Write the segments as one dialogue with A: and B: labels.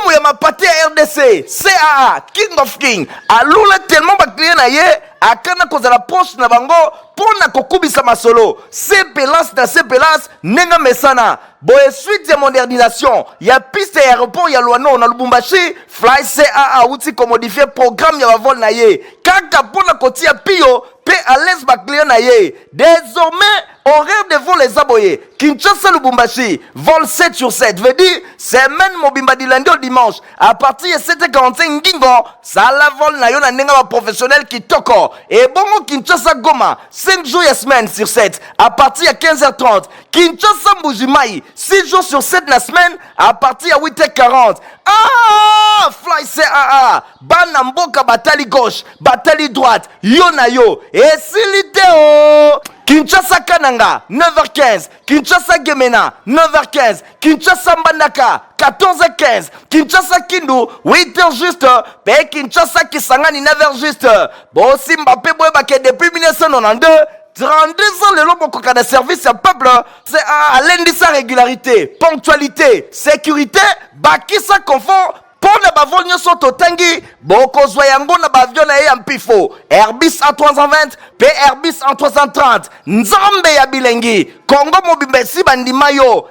A: Nzomo ya mapate ya RDC, CAA, King of King, alula tellement ba client na ye, akana kozala proche na bango, pona kokubisa masolo. CPLAS na CPLAS, nenga mesana. Boye suite ya modernisation, ya piste ya aéroport ya Luano na Lubumbashi, Fly CAA outi ko modifier programme ya vol na ye. Kaka pona kotia pio, pe à l'aise ba client na ye. Désormais, on rêve de voler les aboyés. Kinshasa Lubumbashi, vol 7 sur 7. Veut dire, semaine mobimba du lundi au dimanche. À partir de 7h45, Ngingo, ça la vol na yo na nenga professionnel qui toko. Et bongo Kinshasa Goma, 5 jours et semaine sur 7. À partir de 15h30. Kinshasa Mbujimai, 6 jours sur 7 la semaine. À partir de 8h40. Ah! Fly CAA. Banamboka batali gauche, batali droite. Yo na yo. Et siliteo. Kinshasa Kananga, 9h15. Kinshasa Gemena, 9h15. Kinshasa Mbandaka, 14h15. Kinshasa Kindu, 8h juste. Pe Kinshasa Kisangani, 9h juste. Bon, si Mbappé Boebake depuis 1992, 32 ans le long de service à peuple, c'est à lundi sa régularité, ponctualité, sécurité, bakisa confort. Pona bavol nyoso totangi boko zwayango na bavion na ya mpifo Airbus A320 pe Airbus A330 nzambe ya bilengi Congo mobimbe si bandima yo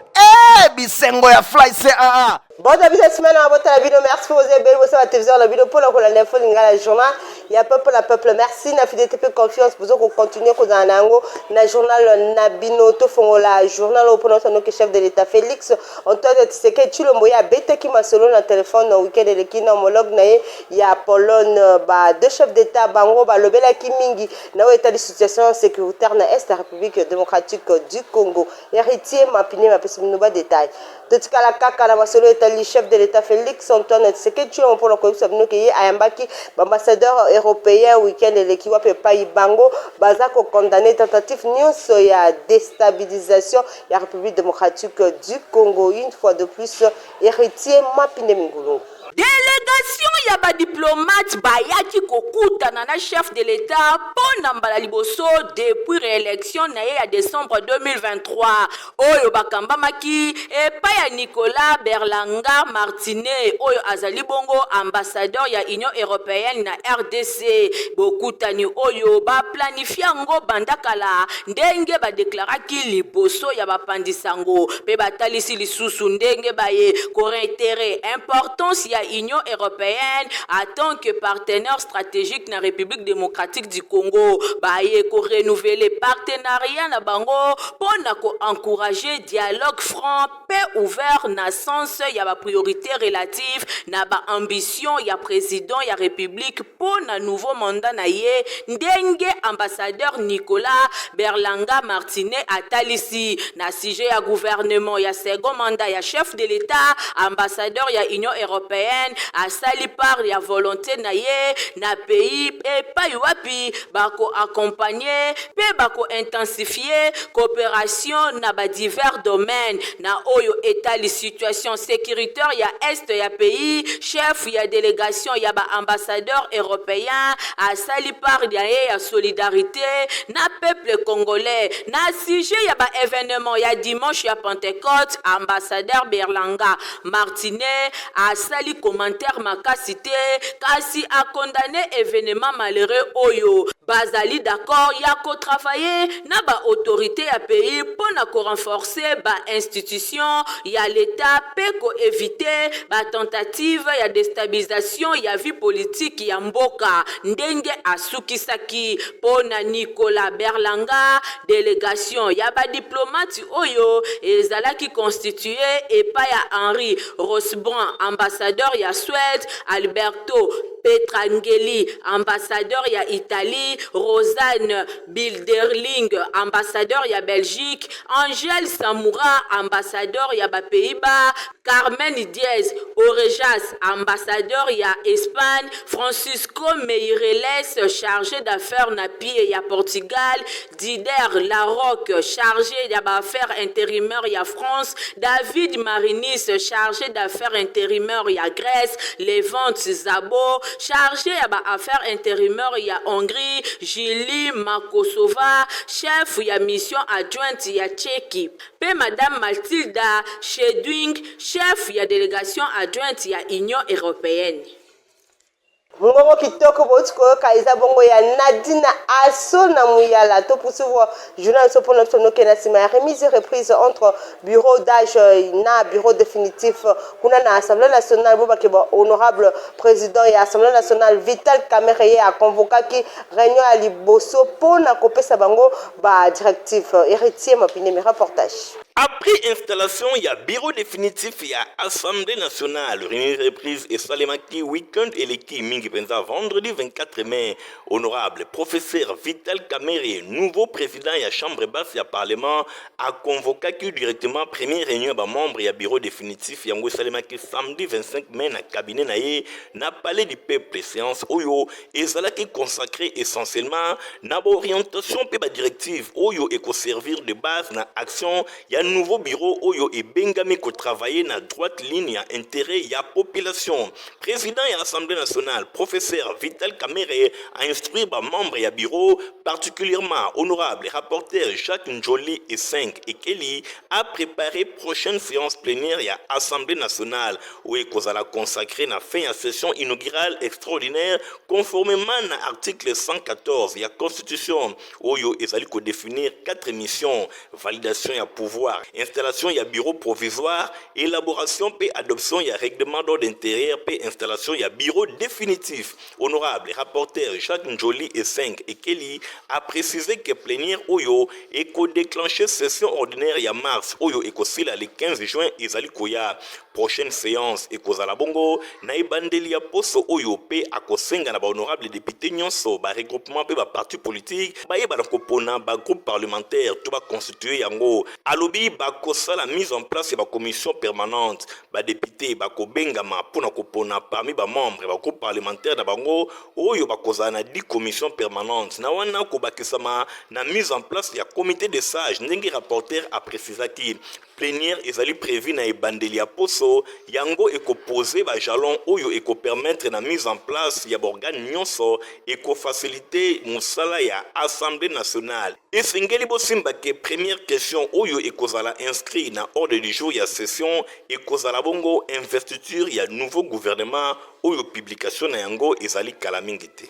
A: bisengo ya Fly CAA.
B: Bon début de semaine à votre vidéo, merci pour vos abonnés sur la télévision, la vidéo pour la l'info, la journal, il y a peuple, merci, na fidélité et confiance pour vous continuer comme dans nango, na journal Nabino to fongo la journal au pronom notre chef de l'État Félix Antoine Tshisekedi tu le moya bête qui m'a solo na téléphone au week-end de qui homologue na il y a Pologne ba deux chefs d'État bango ba lobela ki mingi na état de situation sécuritaire na est la République démocratique du Congo. Héritier mapine ma pesimo ba détail. Tout cas la kaka na masolo le chef de l'État Félix Antoine Tshisekedi tu pour le corruption qui ayambaki ambassadeur européen week-end de l'équipe pays bango bazako condamné tentative news ya déstabilisation la République démocratique du Congo une fois de plus héritier mapine mingulu.
C: Délégation ya ba diplomate bayaki kokutana na chef de l'État pona mbala liboso depuis réélection na ya décembre 2023 oyo bakambamaki epa ya Nicolas Berlanga Martinet oyo azali bongo ambassadeur ya Union européenne na RDC bokutani oyo ba planifiango bandakala ndenge ba deklaraki liboso ya bapandisango pe batalisi lisusu ndenge baye ko réitérer importance ya Union européenne en tant que partenaire stratégique na République démocratique du Congo baye ko renouveler partenariat na bango pona ko encourager dialogue franc paix ouvert na sens ya ba priorité relative na ba ambition ya président ya République pona nouveau mandat na ye ndenge ambassadeur Nicolas Berlanga Martinet atalisi na sujet ya gouvernement ya second mandat ya chef de l'État ambassadeur ya Union européenne a sali par la volonté na ye na pays et pas wapi bako accompagner pe bako intensifier coopération na ba divers domaines na oyo état li situation sécuritaire ya est ya pays chef ya délégation ya ba ambassadeur européen a sali par ya solidarité na peuple congolais na sujet ya ba événement ya dimanche ya Pentecôte ambassadeur Berlanga Martinet a sali commentaire makasité kasi a condamné événement malheureux oyo bazali d'accord ya ko travailler na ba autorité ya pays pour na ko renforcer ba institution ya l'état pe ko éviter ba tentative ya déstabilisation ya vie politique ya mboka ndenge asukisaki pona Nicolas Berlanga délégation ya ba diplomate oyo ezalaki constitué et pas ya Henri Rosbrun ambassadeur ya Suède Alberto Petrangeli, ambassadeur ya Italie, Rosanne Bilderling, ambassadeur ya Belgique, Angèle Samoura, ambassadeur ya Pays-Bas, Carmen Diaz Orejas, ambassadeur ya Espagne, Francisco Meireles, chargé d'affaires na pied ya Portugal, Dider Larocque, chargé d'affaires intérimaires ya France, David Marinis, chargé d'affaires intérimaires ya Grèce, Levante Zabo, chargé ya ba affaire intérimaire ya Hongrie Julie Makosova, chef ya mission adjointe ya Tchéquie, pe madame Mathilda Shedwing, chef ya délégation adjointe ya Union européenne.
B: Ngongo kitoko boti koyoka eza bongo ya Nadine Asso na Muyala to poursuivre journal so pour notre noke na sima remise reprise entre bureau d'âge na bureau définitif kuna na Assemblée nationale bo bakeba honorable président ya Assemblée nationale Vital Kamerhe a convoqué réunion à liboso pona kopesa bango ba directif héritier mapine mi reportage.
D: Après installation, il y a bureau définitif, il y a Assemblée nationale, réunion reprise et Salemaki, week-end et l'équipe Mingi Penza, vendredi 24 mai. Honorable professeur Vital Kamerhe, nouveau président de la Chambre basse et Parlement, a convoqué directement première réunion de membres et bureau définitif, il y a Salemaki samedi 25 mai, dans cabinet naïe, na palais du peuple, séance Oyo, et cela qui est consacré essentiellement na orientation et directive Oyo et ko servir de base na action, il y a nouveau bureau Oyo et Bengami ko travailler na droite ligne à intérêt ya population. Président de l'Assemblée nationale, professeur Vital Kamerhe a instruit ba membre ya bureau, particulièrement honorable rapporteur Jacques Njoli et 5 et Kelly, a préparé prochaine séance plénière ya Assemblée nationale où est kozala consacré na fin ya session inaugurale extraordinaire conformément na article 114 ya constitution Oyo ezali ko définir 4 missions: validation ya pouvoir, installation ya bureau provisoire, élaboration et adoption ya règlement d'ordre intérieur et installation ya bureau définitif. Honorable rapporteur Jacques Njoli et 5 et Kelly a précisé que plénière Oyo et ko déclenché session ordinaire ya mars Oyo et ko sila le 15 juin ezali koya. Prochaine séance et kozala bongo na ibandeli ya poso Oyo pe akosenga na ba honorable député nyonso ba regroupement pe ba parti politique ba yeba na kopona ba groupe parlementaire tout ba constituer yango. Alobi bakosa la mise en place de la commission permanente, ba député bakobengama pona kopona parmi ba membres ba groupe parlementaire da bango oyo bakoza na 10 commissions permanentes na wana ko bakisama na mise en place ya comité de sages ndenge rapporteur a précisé ki plénière ezali prévu na ebandeli ya poso yango ekoposer ba jalon oyo eko permettre na mise en place ya organe nyonso eko faciliter musala ya Assemblée nationale. Et singeli bosimba ke première question oyo ekozala inscrit na ordre du jour ya session ekozala bongo investiture ya nouveau gouvernement oyo publication na yango ezali kala mingi te.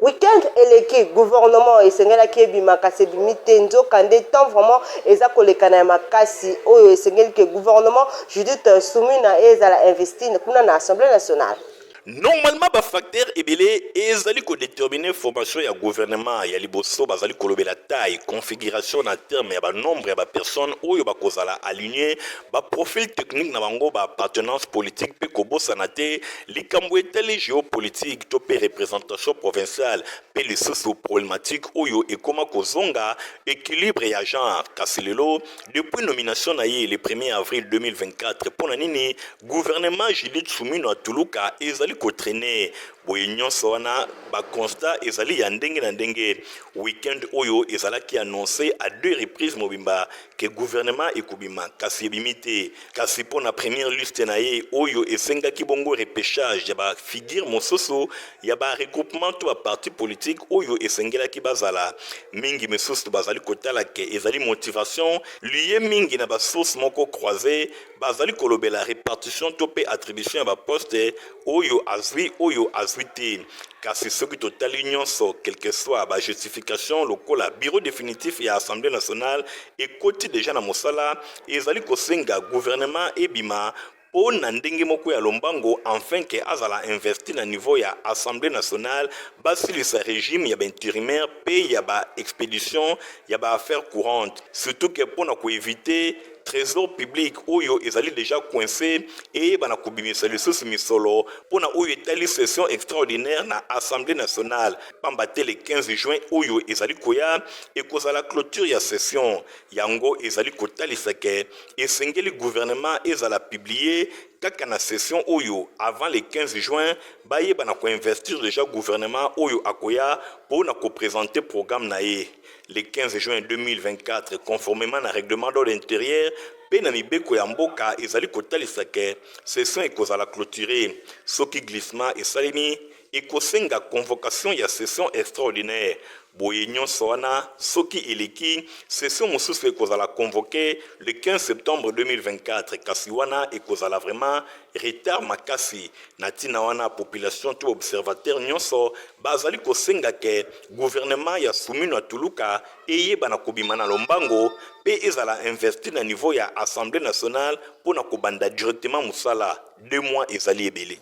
B: Week-end eleki gouvernement esengela ki ebima kasi ebimi te nzokande tant vraiment eza kolekana ya makasi oyo esengeli ke gouvernement Judith Suminwa ezala investi kuna na Assemblée nationale.
D: Normalement, ba facteur ebele ezali ko déterminer formation ya gouvernement ya liboso bazali kolobe la taille, configuration na terme ya ba nombre ya ba personnes oyo ba kozala aligné, ba profil technique na bango ba appartenance politique pe ko bosana te likambo etali géopolitique to pe représentation provinciale pe les socio problématiques oyo ekoma kozonga équilibre ya genre kasilelo depuis nomination na ye le 1er avril 2024 pona nini gouvernement Judith Suminwa Tuluka ezali ko traîner boye nyonso wana ba constat ezali ya ndenge na ndenge. Weekend oyo ezalaki annoncé à 2 reprises mobimba que gouvernement ekubima kasi ebimite kasi pona première liste na ye oyo esengaki bongo repêchage ya ba figure mososo ya ba regroupement to ba parti politique oyo esengelaki bazala mingi mesusu bazali kotala ke ezali motivation lié mingi na ba source moko croisée bazali kolobela répartition to pe attribution ya ba poste oyo azwi te kasi soki totali nyonso quel que soit ba justification lokola bureau définitif ya Assemblée nationale ekoti déjà na mosala ezali kosenga gouvernement ebima po na ndenge moko ya lombango enfin que azala investi na niveau ya Assemblée nationale basilisa régime ya ba intérimaire pe ya ba expédition ya ba affaires courantes surtout que pona ko éviter trésor public oyo ezali déjà coincé et bana kubimisa lisusu misolo pona oyo etali session extraordinaire na Assemblée nationale pambate le 15 juin oyo ezali koya ekozala clôture ya session yango ezali kotalisa ke esengeli gouvernement ezala publier kaka na session oyo avant le 15 juin baye bana ko investir déjà gouvernement oyo akoya pona ko présenter programme na ye. le 15 juin 2024 conformément à règlement d'ordre intérieur pe na mibeko ya mboka ezali kotalisa ke session ekozala clôturée soki glissement esalemi ekosenga convocation ya session extraordinaire boye nyonso wana soki eleki session mosusu ekozala convoqué le 15 septembre 2024 kasi wana ekozala vraiment retard makasi na ntina wana population to observateur nyonso bazali kosenga ke gouvernement ya Sumino Atuluka eyeba na kobima na lombango pe ezala investi na niveau ya Assemblée nationale mpona kobanda directement mosala 2 mois ezali ebele.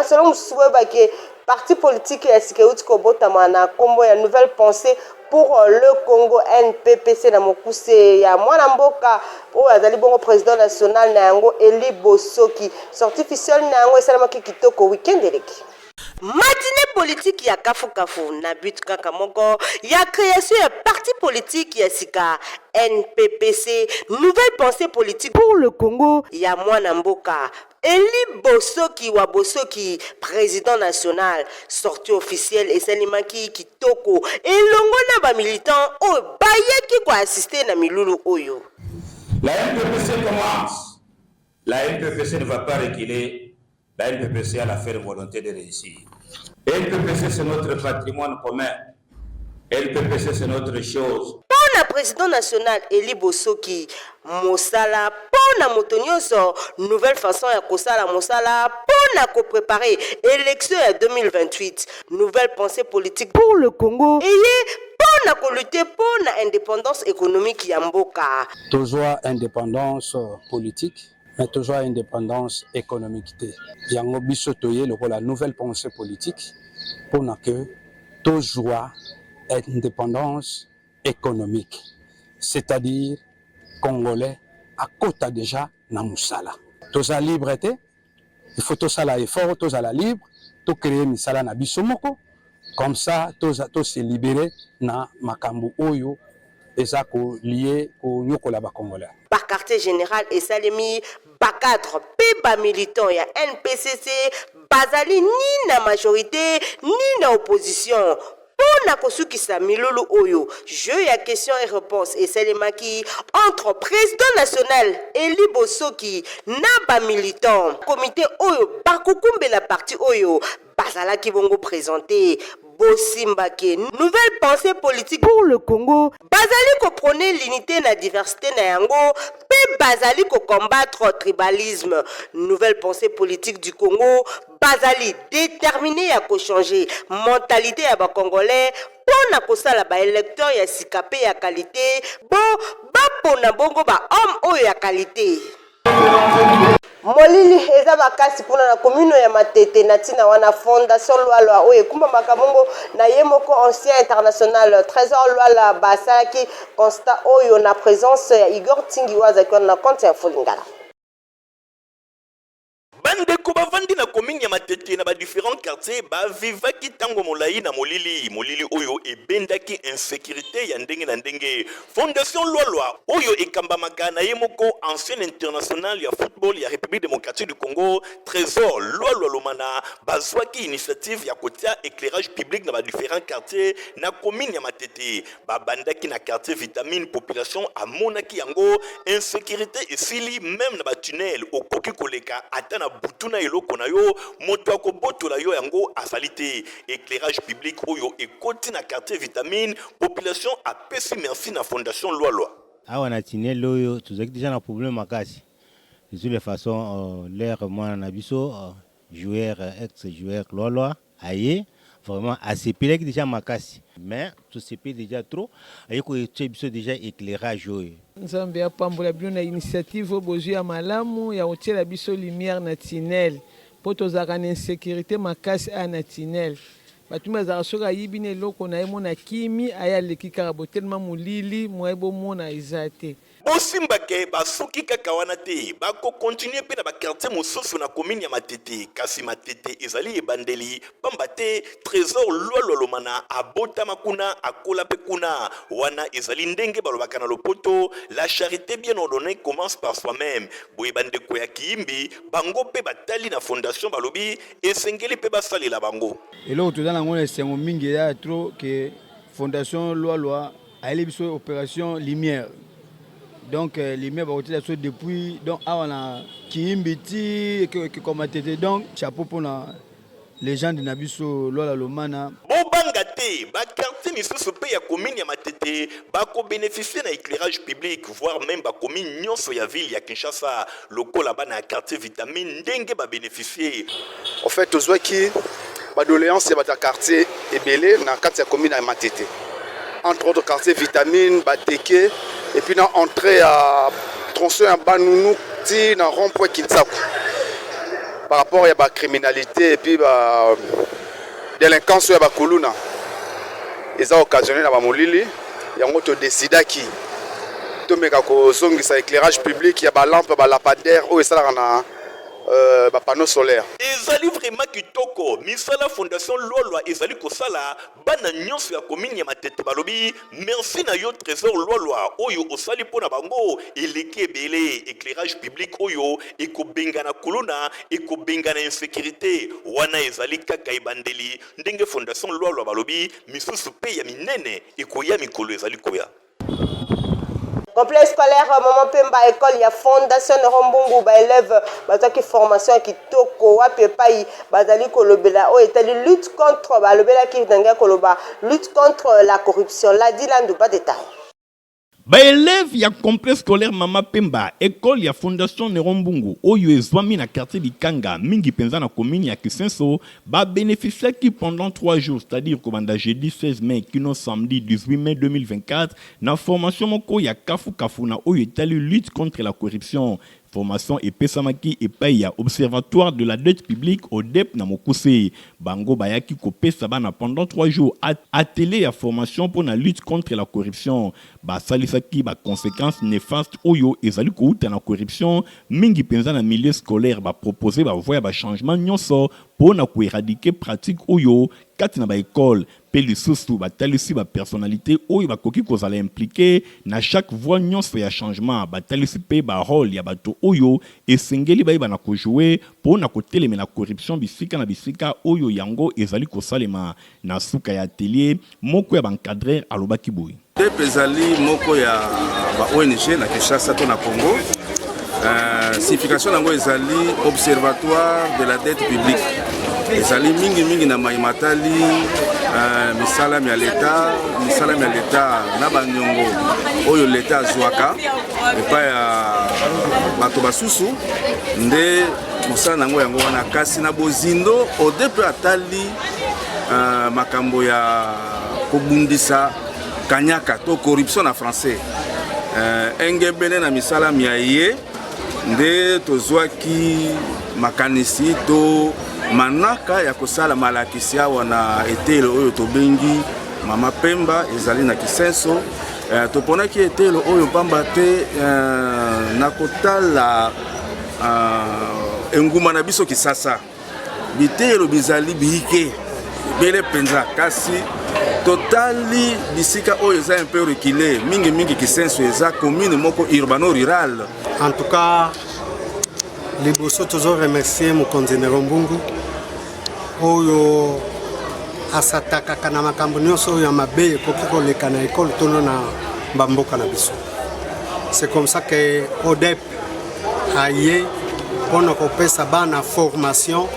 B: Selon Moussoué, parti politique et Sikeuti Kobotama na combo ya nouvelle pensée pour le Congo NPPC na mokuse ya mwana mboka o azali bongo président national na yango Eli Bosoki sorti officiel na yango esalamaki kitoko weekend eleki.
E: Matinée politique ya kafu na but kaka moko ya création ya parti politique ya sika NPPC nouvelle pensée politique pour le Congo ya mwana mboka Eli Bosoki wa Bosoki président national sorti officiel esalimaki kitoko elongo na ba militant o bayeki ko assister na milulu oyo.
F: La NPPC commence. La NPPC ne va pas reculer. La NPPC a la ferme volonté de réussir. NPPC, c'est notre patrimoine commun. NPPC, c'est notre chose.
E: Pour le président national Eli Bosoki, Mosala, pour la motonioso, nouvelle façon ya kosala Mosala, pour la préparer élection en 2028, nouvelle pensée politique pour le Congo et pour lutter pour l'indépendance économique ya mboka.
G: Toujours indépendance politique. Mais toujours indépendance économique. Yango biso toye la nouvelle pensée politique pour que toujours indépendance économique. C'est-à-dire Congolais à côté déjà na musala. Tous la liberté, il faut tous la effort, tous la libre, tout créer misala na biso moko. Comme ça, tous se libérer na makambu oyo ezako lié au nyokola ba Congolais.
E: Par quartier général et Salemi, Bakadre, Péba militant ya NPCC, Bazali ni na majorité, ni na opposition. Pour na kosukisa milulu oyo, jeu ya question et réponse et Salemaki entre président national Eli Bosoki na ba militant. Comité oyo, bakukumbe la partie oyo, Bazala ki bongo présenté. Bosimbake, nouvelle pensée politique pour le Congo. Bazali ko prôner l'unité na diversité na yango, pe Bazali ko combattre tribalisme. Nouvelle pensée politique du Congo. Bazali déterminé à ko changer mentalité ya ba Congolais. Pona kosala ba électeur ya sikapé ya qualité. Bon, ba pona bongo ba homme oyo ya qualité.
B: Molili eza bakasi pona na commune ya Matete na tina wana fondation Lwalwa oyo ekumba makamongo na ye moko ancien international trésor Lwala basalaki constat oyo na présence ya Igor Tingiwaza kwa na compte ya Folingala.
D: Bandeko bavandi na commune ya Matete na ba différents quartiers ba vivaki tango molai na molili oyo ebendaki insécurité ya ndenge na ndenge. Fondation Lwalwa oyo ekambamaka na ye moko ancien international ya football ya République démocratique du Congo Trésor Lwalwa Lomana bazwaki initiative ya kotia éclairage public na ba différents quartiers na commune ya Matete. Ba bandaki na quartier vitamine population amonaki yango insécurité esili même na ba tunnel okoki koleka atana butuna eloko na yo moto akobotola yo yango asalite éclairage public oyo ekoti na quartier vitamine population apesi merci na fondation Lwalwa
H: awa na tunnel oyo tuzaki déjà na problème makasi de toutes les façons l'air moi na biso joueur ex joueur Lwalwa aye vraiment assez pire déjà makasi mais tout c'est déjà trop aye ko biso déjà éclairage oyo
I: Nzambe apambola bino na initiative bozu ya malamu ya otiela biso lumière na tunnel po tozaka na insécurité makasi na tunnel batuma za soka yibine loko na yemo na kimi aya leki karabotelma mulili moyebo mona izate
D: Bosimbake basuki kaka wana te bako continuer pe na ba quartier mosusu na commune ya Matete kasi Matete ezali ebandeli pamba te trésor Lwalwa Lomana abota makuna akola pe kuna wana ezali ndenge balobaka na lopoto la charité bien ordonnée commence par soi-même boye bandeko ya kiimbi bango pe batali na fondation balobi esengeli pe basalela bango
J: eloko tozana ngona esengo mingi ya trop que fondation loi a une opération lumière. Donc lumière va retirer depuis donc on a qui imbiti que comme donc chapeau pour les gens de Nabiso loi lomana.
D: Bobanga te ba quartier misusu pe ya commune ya Matete ba ko bénéficier na éclairage public voire même ba commune nyonso ya ville ya Kinshasa lokola ba na quartier vitamine ndenge ba bénéficier.
K: En fait tozwaki ba doléance ya ba quartier ebele na quartier ya commune ya Matete. Entre autres quartier vitamine Bateke et puis dans entrée à tronçon à Banounou ti na rond-point Kinsaku. Par rapport à la criminalité et puis la délinquance sur la Kuluna. Ils ont occasionné dans la Molili. Ils ont décidé qui ça éclairage public, il y a des lampes, des lampadaires, ou ça des panneaux solaires.
D: Ezali vraiment kitoko. Misala fondation Lolwa ezali kosala bana nyonso ya commune ya Matete balobi. Merci na yo trésor Lolwa oyo osali pona bango eleki ebele éclairage public oyo ekobengana kuluna ekobengana insécurité wana ezali kaka ebandeli ndenge fondation Lolwa balobi misusu pe ya minene ekoya mikolo ezali koya.
B: Complexe scolaire Maman Pemba école il y a fondation Rombungu ba élève bazaki formation qui toko wapi pai bazali kolobela o etali lutte contre ba lobela ki danga koloba lutte contre la corruption la dit là pas détail.
D: Ba élève ya complexe scolaire Mama Pemba école ya fondation Nerombungu oyo ezwami na quartier Bikanga mingi penza na commune ya Kisenso ba bénéficier qui pendant 3 jours c'est-à-dire kobanda jeudi 16 mai kino samedi 18 mai 2024 na formation moko ya kafu na oyo etali lutte contre la corruption. Formation et pesamaki et paya observatoire de la dette publique au DEP na Mokuse. Bango bayaki ko pesa bana pendant 3 jours atelier à formation pour la lutte contre la corruption. Ba salisaki ba conséquences néfastes oyo ezali ko uta na corruption mingi penza na milieu scolaire ba proposer ba voya ba changement nyonso pour na ko éradiquer pratique oyo kati na ba école. Peli susu batalisi ba personnalité oyo bakoki kozala impliqué na chaque voie nyonso ya changement batalisi pe ba rôle ya bato oyo esengeli bayeba na ko jouer pour na ko telemela corruption bisika na bisika oyo yango ezali kosalema na suka ya atelier moko ya bancadrer alobaki boy.
L: DEP ezali moko ya ba ONG na Kinshasa to na Congo. Signification nango ezali observatoire de la dette publique. Ezali mingi na maimatali misala ya leta na banyongo oyo leta azwaka epa ya bato basusu nde mosala nango yango wana kasi na bozindo odepe atali makambo ya kobundisa kanyaka to corruption na français engebene na misala ya ye nde tozwaki makanisi to manaka ya kosala malakisi awa na etelo oyo tobengi Mama Pemba ezali na Kisenso toponaki etelo oyo pamba te na kotala enguma na biso Kisasa bitelo bizali bihike bele penza kasi totali bisika oyo eza un peu reculé mingi Kisenso eza commune moko urbano rural.
M: En tout cas les bosso toujours remercier mokonzi Nerombungu oyo asatakaka na makambo nyonso oyo ya mabe ekoki koleka na ekole tono na bamboka na biso. C'est comme ça que ODEP aye mpona kopesa bana formation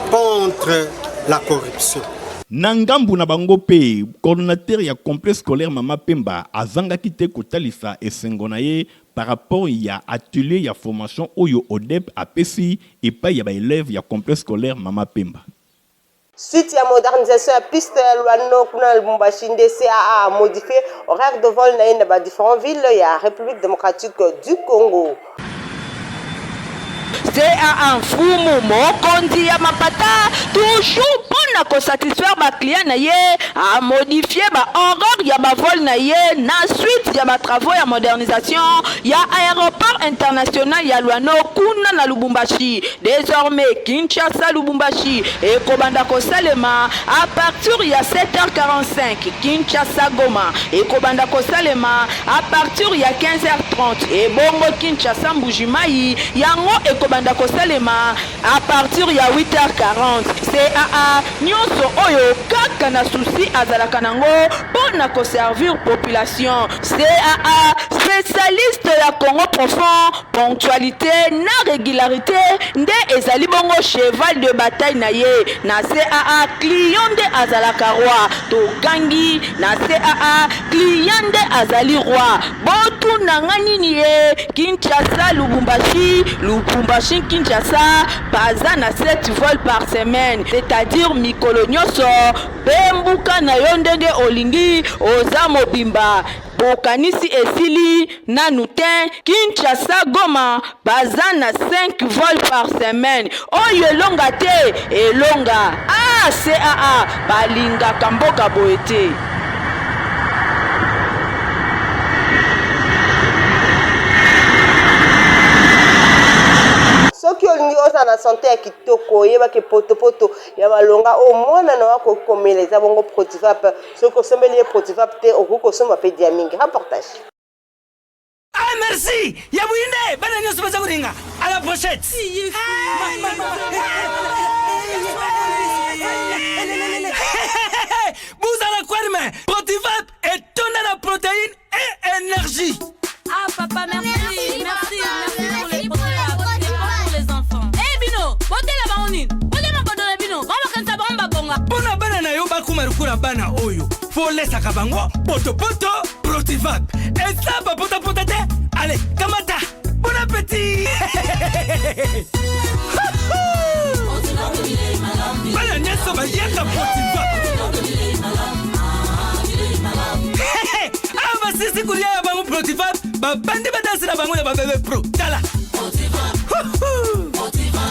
M: contre la corruption.
D: Nangambu na bango pe coordinateur ya complexe scolaire Mama Pemba azanga kite kotalisa esengo na ye par rapport ya atelier ya formation oyo ODEP apesi et pas ya ba élève ya complexe scolaire Mama Pemba.
B: Suite à modernisation à piste Luano kuna Lubumbashi CAA a modifié horaire de vol dans différentes villes ya République démocratique du Congo.
C: CAA mfumu mokonzi ya mapata toujours pona ko satisfaire ba client na ye a modifier ba horaire ya ba vol na ye na suite ya ba travaux ya modernisation ya aéroport international ya Luano kuna na Lubumbashi. Désormais Kinshasa Lubumbashi et kobanda ko salema à partir ya 7h45 Kinshasa Goma et kobanda ko salema à partir ya 15h30 et bongo Kinshasa Mbujimai yango et kobanda ko salema à partir ya 8h40. CAA nyonso oyo kaka na susi azalaka nango mpo na koservir population. CAA spécialiste ya Congo profond, ponctualité na régularité nde ezali bongo cheval de bataille na ye. Na CAA client nde azalaka roi, tokangi na CAA client nde azali roi. Botu nanga nini ye Kinshasa Lubumbashi, Lubumbashi Kinshasa baza na 7 vols par semaine, c'est-à-dire mikolo nyonso bembuka na yo ndenge olingi oza mobimba. Bokanisi esili nanu te Kinshasa Goma baza na 5 vols par semaine. Oyo elonga te elonga. CAA balingaka mboka boye te.
B: soki olingi oza na sante ya kitoko oyebaki potopoto ya balonga omona na wako komela eza bongo Protivap. Soki osomeli ye Protivap te okoki kosomba mpe dia mingi. Reportage.
N: Ah merci Yabouinde bana nyonso baza kolinga à la pochette. Vous allez quoi mais Protivap est tonne de protéines et énergie.
O: Ah papa merci pour les enfants. Eh Bino, bote la baonine. Bote ma bote la Bino. Vamos kansa bomba bonga.
N: Bona bana na yo bakumarukura bana oyo. Faut laisser kabango poto Protivap. Et ça va pota te. Allez, kamata. Bon appétit. Bana nyeso ba yaka Protivap. Ah ba sisi kulia ya bango Protivap. Ba bandi ba dansi na bango ya ba bébé pro. Tala.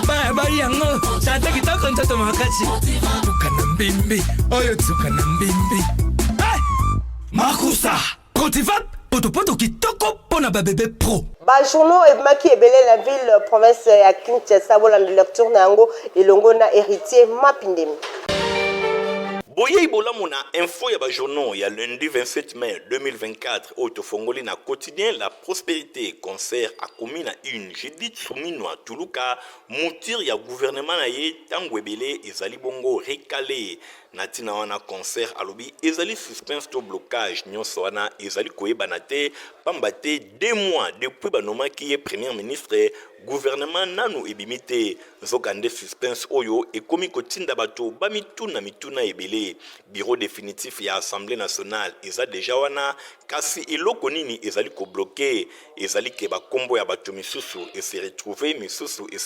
N: Ba yango chata kitoko ntoto makati tukana mbimbi oyo tukana mbimbi makusa Protivap poto kitoko pona ba bébé pro.
B: Ba journaux ebimaki ebele la ville province ya Kinshasa bolanda lecture na yango elongo na héritier Mapindemi.
D: Boye ibolamu na info ya bajournaux ya lundi 27 mai 2024 au Tofongoli na quotidien La Prospérité concert a commis na une Judith Souminwa Tuluka moutir ya gouvernement na ye tango ebele ezali bongo recalé natina wana concert alobi ezali suspense to blocage nyonso wana ezali koyebana te pamba te 2 mois depuis banomaki ye premier ministre gouvernement nanu ebimite zokande suspense oyo ekomi kotinda bato mituna ebele bureau définitif ya Assemblée nationale eza deja wana kasi eloko nini ezali ko bloquer ezali ke bakombo ya bato misusu et se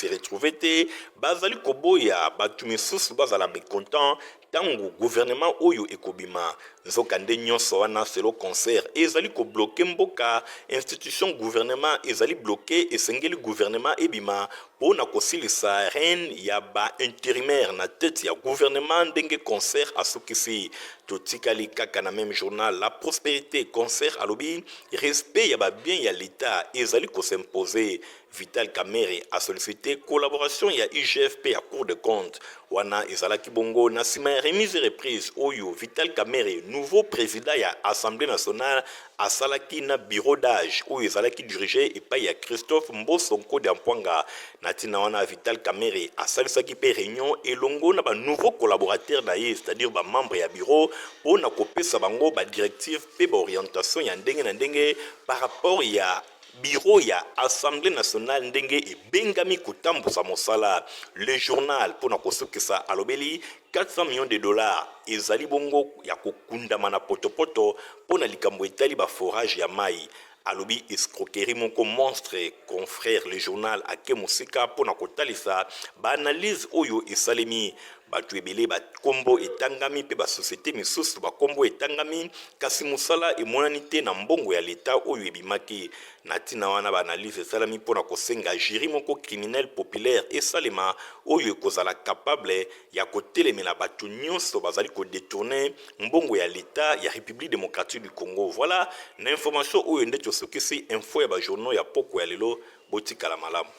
D: retrouver te bazali koboya bato misusu bazala mécontent tango gouvernement oyo ekobima zokande nyonso wana selo concert ezali ko bloquer mboka institution gouvernement ezali bloquer esengeli gouvernement ebima pona kosilisa reine ya ba intérimaire na tête ya gouvernement ndenge concert asukisi totikali kaka na même journal La Prospérité concert alobi respect ya ba bien ya l'état ezali ko s'imposer. Vital Kamerhe a sollicité collaboration ya IGFP à Cour de compte. Wana ezalaki bongo na sima ya remise reprise oyo Vital Kamerhe nouveau président ya Assemblée nationale asalaki na bureau d'âge oyo ezalaki dirigé epai ya Christophe Mbosonko Diampwanga. Natina wana Vital Kamerhe asalisaki pe réunion elongo na ba nouveau collaborateur na ye c'est-à-dire ba membre ya bureau pona kopesa bango ba directive pe ba orientation ya ndenge na ndenge par rapport ya bureau ya Assemblée nationale ndenge ebengami kotambusa mosala. Le journal pona kosokisa alobeli 400 millions de dollars ezali bongo ya kokundama na potopoto pona likambo etali ba forage ya mai. Alobi escroquerie moko monstre confrère le journal ake musika pona kotalisa ba analyse oyo esalemi batu ebele ba kombo etangami pe ba société misusu ba kombo etangami kasi musala emonani te na mbongo ya leta oyo ebimaki natina wana ba analyse esalami pona kosenga jury moko criminel populaire esalema oyo ekozala capable ya kotelemela batu nyonso bazali ko détourner mbongo ya leta ya République démocratique du Congo. Voilà na information oyo nde tosokisi info ya ba journaux ya poko ya lelo botikala malamu.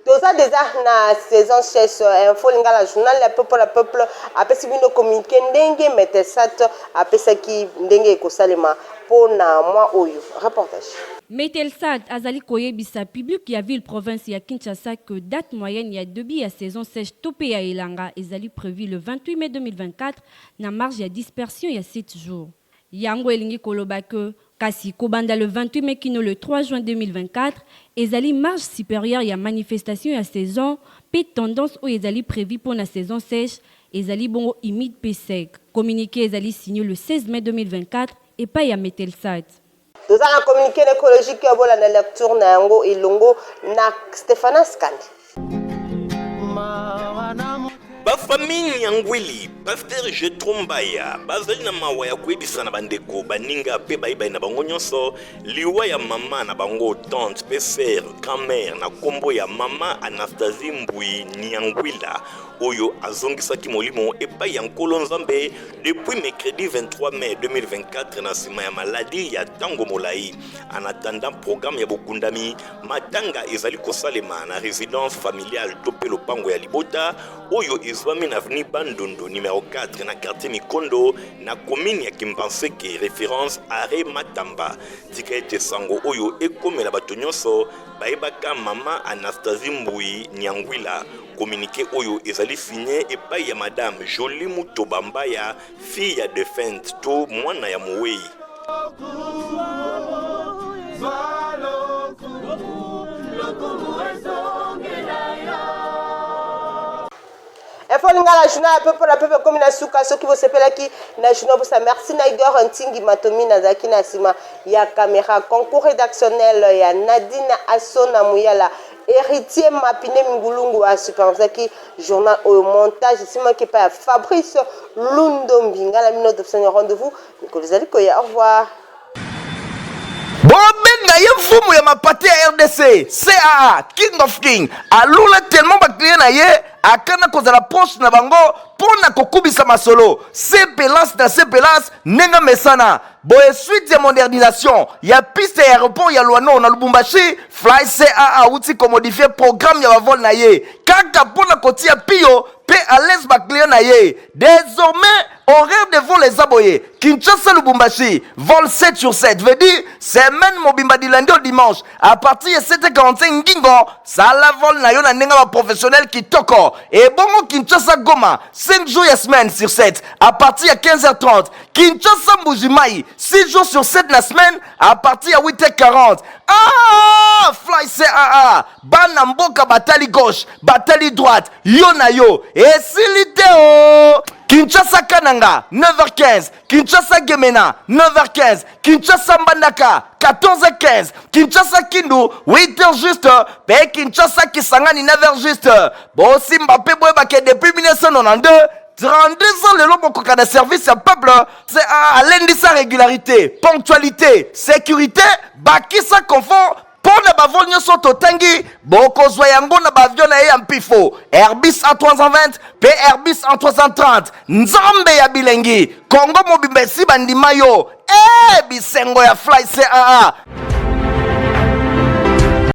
B: Toza déjà na saison chess info lingala journal la peuple apesi bino communiqué ndenge metesat apesaki ndenge ekosalema pona mwa oyo. Reportage.
P: Metelsat azali koyebisa public ya ville province ya Kinshasa que date moyenne ya début ya saison sèche topé ya Elanga ezali prévu le 28 mai 2024 na marge ya dispersion ya 7 jours. Yango elingi koloba que kasi kobanda le 28 mai kino le 3 juin 2024 ezali marge supérieure ya manifestation ya saison pe tendance o ezali prévu pour la saison sèche ezali bongo humide pe sec. Communiqué ezali signé le 16 mai 2024 et pas ya Metelsat.
B: Nous avons un communiqué écologique qui a la lecture Nango et Longo na Stéphane Skandi.
D: Bafamille Nyangwili, Pasteur Jetrombaya, bazali na mawa ya kuebisa na bandeko baninga pe baibai na bango nyonso, liwa ya mama na bango tante, pe sœur, grand-mère na kombo ya mama Anastasie Mbui Nyangwila, oyo azongisaki molimo epai ya nkolo nzambe depuis mercredi 23 mai 2024 na sima ya maladi ya tango molai. En attendant programme ya bokundami, matanga ezali kosalema na résidence familiale tope lopango ya Libota, oyo ezwami na avenue Bandundu numéro 4 na quartier Mikondo na commune ya Kimbanseke, référence Are Matamba. Tika ete sango oyo ekomela bato nyonso bayebaka mama Anastasie Mbui Nyangwila. Communiqué oyo ezali signé epai ya madame Jolie Mutoba Mbaya, fille ya défunte to mwana ya Mouei.
B: Efolinga la journée peu la peuple comme na suka so qui vous s'appelle qui na journée pour sa merci na Igor Ntingi Matomi na Zaki na sima ya caméra concours rédactionnel ya Nadine Asona Muyala héritier Mapine Mngulungu à Superzaki journal au montage sima qui pas Fabrice Lundombi ngala minute de rendez-vous Nicolas Alikoya, au revoir.
A: Bobenga ye mfumu ya mapati ya RDC CAA King of King alula tellement bakliye na ye akana kozala poste na bango pona kokubisa masolo sepelas na sepelas nenga mesana boye suite ya modernisation ya piste ya aéroport ya Luano na Lubumbashi Fly CAA uti ko modifier programme ya bavol na ye kaka pona kotia pio pe à l'aise bakliye na ye désormais horaire de vol les aboyés Kinshasa Lubumbashi vol 7 sur 7 veut dire semaine mobimba du lundi au dimanche à partir de 7h45 ngingo ça la vol na yo na nenga ba professionnel qui toko et bongo Kinshasa Goma 5 jours la semaine sur 7 à partir de 15h30 Kinshasa Mbujimai 6 jours sur 7 la semaine à partir de 8h40 ah Fly CAA bana mboka batali gauche batali droite yo na yo et siliteo Kinshasa Kananga 9h15 Kinshasa Gemena 9h15 Kinshasa Mbandaka 14h15 Kinshasa Kindu 8h juste pe Kinshasa Kisangani 9h juste Bossi Mbappé Boyebake depuis 1992 32 ans le lobo koka de service à peuple c'est à l'indisa régularité ponctualité sécurité bakisa confort pour ne pas voler sur Totangi, Boko Zoyango na bavion na Yampifo, Airbus A320, Airbus A330, Nzambe ya Bilengi, Congo Mobimbe Sibandimayo, Bisengo ya Fly CAA.